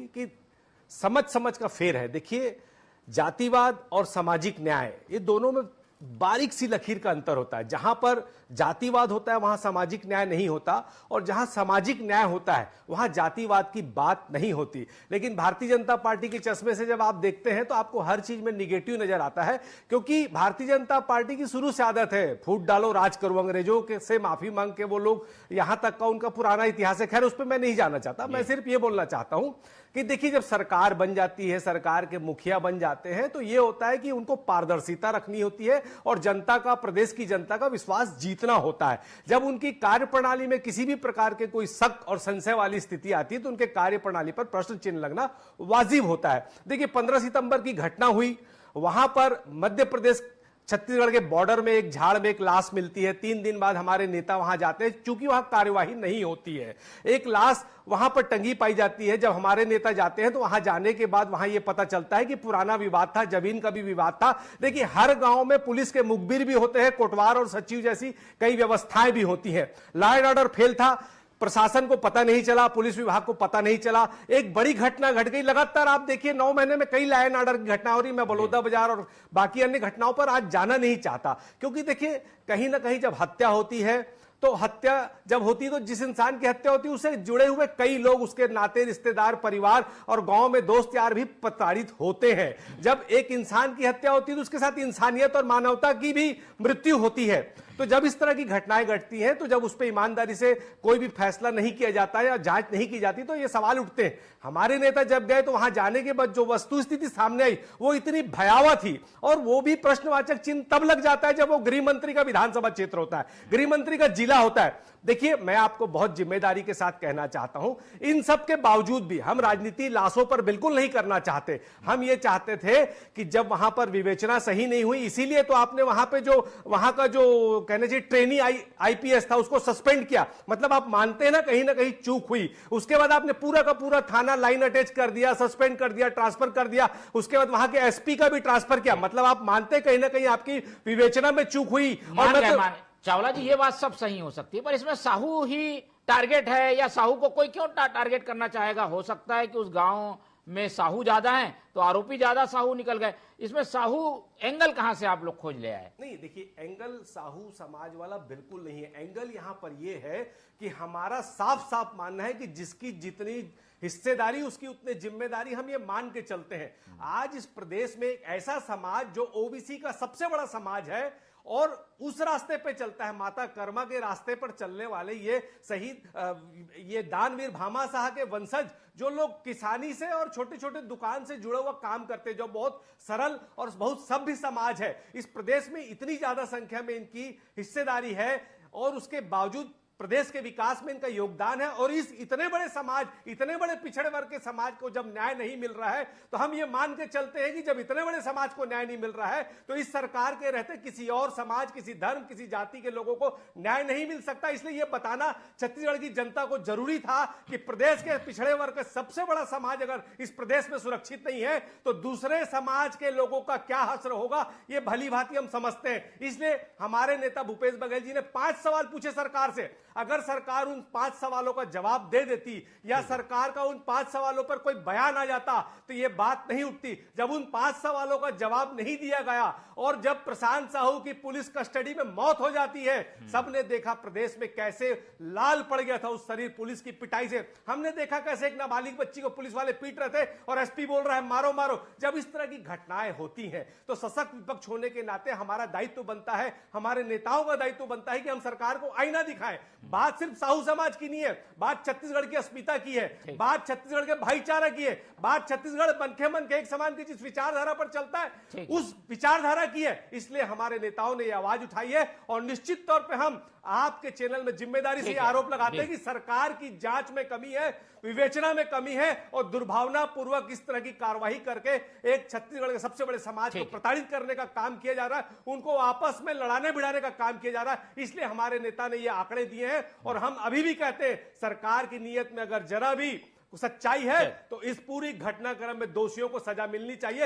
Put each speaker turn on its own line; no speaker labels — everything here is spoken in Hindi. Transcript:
कि समझ समझ का फेर है। देखिए, जातिवाद और सामाजिक न्याय, ये दोनों में बारीक सी लकीर का अंतर होता है। जहां पर जातिवाद होता है वहां सामाजिक न्याय नहीं होता, और जहां सामाजिक न्याय होता है वहां जातिवाद की बात नहीं होती। लेकिन भारतीय जनता पार्टी के चश्मे से जब आप देखते हैं तो आपको हर चीज में निगेटिव नजर आता है, क्योंकि भारतीय जनता पार्टी की शुरू से आदत है फूट डालो राज करो, अंग्रेजों के से माफी मांग के वो लोग यहां तक का उनका पुराना इतिहास है। खैर, उस पर मैं नहीं जाना चाहता। मैं सिर्फ ये बोलना चाहता हूं कि देखिए, जब सरकार बन जाती है, सरकार के मुखिया बन जाते हैं, तो ये होता है कि उनको पारदर्शिता रखनी होती है और जनता का, प्रदेश की जनता का विश्वास जीतना होता है। जब उनकी कार्यप्रणाली में किसी भी प्रकार के कोई शक और संशय वाली स्थिति आती है तो उनके कार्यप्रणाली पर प्रश्न चिन्ह लगना वाजिब होता है। देखिए, 15 सितंबर की घटना हुई, वहां पर मध्य प्रदेश छत्तीसगढ़ के बॉर्डर में एक झाड़ में एक लाश मिलती है। 3 दिन बाद हमारे नेता वहां जाते हैं, चूंकि वहां कार्यवाही नहीं होती है। एक लाश वहां पर टंगी पाई जाती है। जब हमारे नेता जाते हैं तो वहां जाने के बाद वहां यह पता चलता है कि पुराना विवाद था, जमीन का भी विवाद था। देखिए, हर गांव में पुलिस के मुखबिर भी होते हैं, कोटवार और सचिव जैसी कई व्यवस्थाएं भी होती हैं। लॉ एंड ऑर्डर फेल था, प्रशासन को पता नहीं चला, पुलिस विभाग को पता नहीं चला। एक बड़ी घटना घट गई। लगातार आप देखिए 9 महीने में कई लॉ एंड ऑर्डर की घटना हो रही। मैं बलौदा बाजार और बाकी अन्य घटनाओं पर आज जाना नहीं चाहता, क्योंकि देखिए, कहीं ना कहीं जब हत्या होती है तो हत्या जब होती है तो जिस इंसान की हत्या होती है उससे जुड़े हुए कई लोग, उसके नाते, रिश्तेदार, परिवार और गांव में दोस्त यार भी प्रताड़ित होते हैं। जब एक इंसान की हत्या होती है तो उसके साथ इंसानियत और मानवता की भी मृत्यु होती है। तो जब इस तरह की घटनाएं घटती हैं तो जब उस पर ईमानदारी से कोई भी फैसला नहीं किया जाता है या जांच नहीं की जाती तो ये सवाल उठते हैं। हमारे नेता जब गए तो वहां जाने के बाद जो वस्तु स्थिति सामने आई वो इतनी भयावह थी, और वो भी प्रश्नवाचक चिन्ह तब लग जाता है जब वो गृह मंत्री का विधानसभा क्षेत्र होता है, गृह मंत्री का जिला होता है। देखिए, मैं आपको बहुत जिम्मेदारी के साथ कहना चाहता हूं, इन सब के बावजूद भी हम राजनीति लाशों पर बिल्कुल नहीं करना चाहते। हम ये चाहते थे कि जब वहां पर विवेचना सही नहीं हुई, इसीलिए तो आपने वहां पे जो वहां का जो कहने चाहिए ट्रेनी आईपीएस था उसको सस्पेंड किया। मतलब आप मानते हैं ना कहीं चूक हुई। उसके बाद आपने पूरा का पूरा थाना लाइन अटैच कर दिया, सस्पेंड कर दिया, ट्रांसफर कर दिया। उसके बाद वहां के एसपी का भी ट्रांसफर किया। मतलब आप मानते कहीं ना कहीं आपकी विवेचना में चूक हुई। और
चावला जी, ये बात सब सही हो सकती है, पर इसमें साहू ही टारगेट है, या साहू को कोई क्यों टारगेट करना चाहेगा? हो सकता है कि उस गांव में साहू ज्यादा हैं तो आरोपी ज्यादा साहू निकल गए। इसमें साहू एंगल कहां से आप लोग खोज ले आए?
नहीं, देखिए, एंगल साहू समाज वाला बिल्कुल नहीं है। एंगल यहां पर यह है कि हमारा साफ साफ मानना है कि जिसकी जितनी हिस्सेदारी उसकी उतनी जिम्मेदारी, हम ये मान के चलते हैं। आज इस प्रदेश में एक ऐसा समाज जो ओबीसी का सबसे बड़ा समाज है और उस रास्ते पे चलता है, माता कर्मा के रास्ते पर चलने वाले ये शहीद ये दानवीर भामा शाह के वंशज, जो लोग किसानी से और छोटे छोटे दुकान से जुड़ा हुआ काम करते हैं, जो बहुत सरल और बहुत सभ्य समाज है। इस प्रदेश में इतनी ज्यादा संख्या में इनकी हिस्सेदारी है और उसके बावजूद प्रदेश के विकास में इनका योगदान है। और इस इतने बड़े समाज, इतने बड़े पिछड़े वर्ग के समाज को जब न्याय नहीं मिल रहा है तो हम ये मान के चलते हैं कि जब इतने बड़े समाज को न्याय नहीं मिल रहा है तो इस सरकार के रहते किसी और समाज, किसी धर्म, किसी जाति के लोगों को न्याय नहीं मिल सकता। इसलिए यह बताना छत्तीसगढ़ की जनता को जरूरी था कि प्रदेश के पिछड़े वर्ग का सबसे बड़ा समाज अगर इस प्रदेश में सुरक्षित नहीं है तो दूसरे समाज के लोगों का क्या हश्र होगा, यह भली भांति हम समझते हैं। इसलिए हमारे नेता भूपेश बघेल जी ने 5 सवाल पूछे सरकार से। अगर सरकार उन 5 सवालों का जवाब दे देती या सरकार का उन 5 सवालों पर कोई बयान आ जाता तो यह बात नहीं उठती। जब उन 5 सवालों का जवाब नहीं दिया गया और जब प्रशांत साहू की पुलिस कस्टडी में मौत हो जाती है, सबने देखा प्रदेश में कैसे लाल पड़ गया था उस शरीर पुलिस की पिटाई से। हमने देखा कैसे एक नाबालिग बच्ची को पुलिस वाले पीट रहे थे और एसपी बोल रहा है मारो मारो। जब इस तरह की घटनाएं होती हैं तो सशक्त विपक्ष होने के नाते हमारा दायित्व बनता है, हमारे नेताओं का दायित्व बनता है कि हम सरकार को आईना दिखाएं। बात सिर्फ साहू समाज की नहीं है, बात छत्तीसगढ़ की अस्मिता की है, बात छत्तीसगढ़ के भाईचारा की है, बात छत्तीसगढ़ मनखे मन के एक समान की जिस विचारधारा पर चलता है उस विचारधारा की है। इसलिए हमारे नेताओं ने यह आवाज उठाई है और निश्चित तौर पे हम आपके चैनल में जिम्मेदारी से आरोप लगाते हैं कि सरकार की जांच में कमी है, विवेचना में कमी है और दुर्भावना पूर्वक इस तरह की कार्रवाई करके एक छत्तीसगढ़ के सबसे बड़े समाज को प्रताड़ित करने का काम किया जा रहा है, उनको आपस में लड़ाने भिड़ाने का काम किया जा रहा है। इसलिए हमारे नेता ने ये आंकड़े दिए हैं और हम अभी भी कहते हैं सरकार की नीयत में अगर जरा भी सच्चाई है तो इस पूरी घटनाक्रम में दोषियों को सजा मिलनी चाहिए।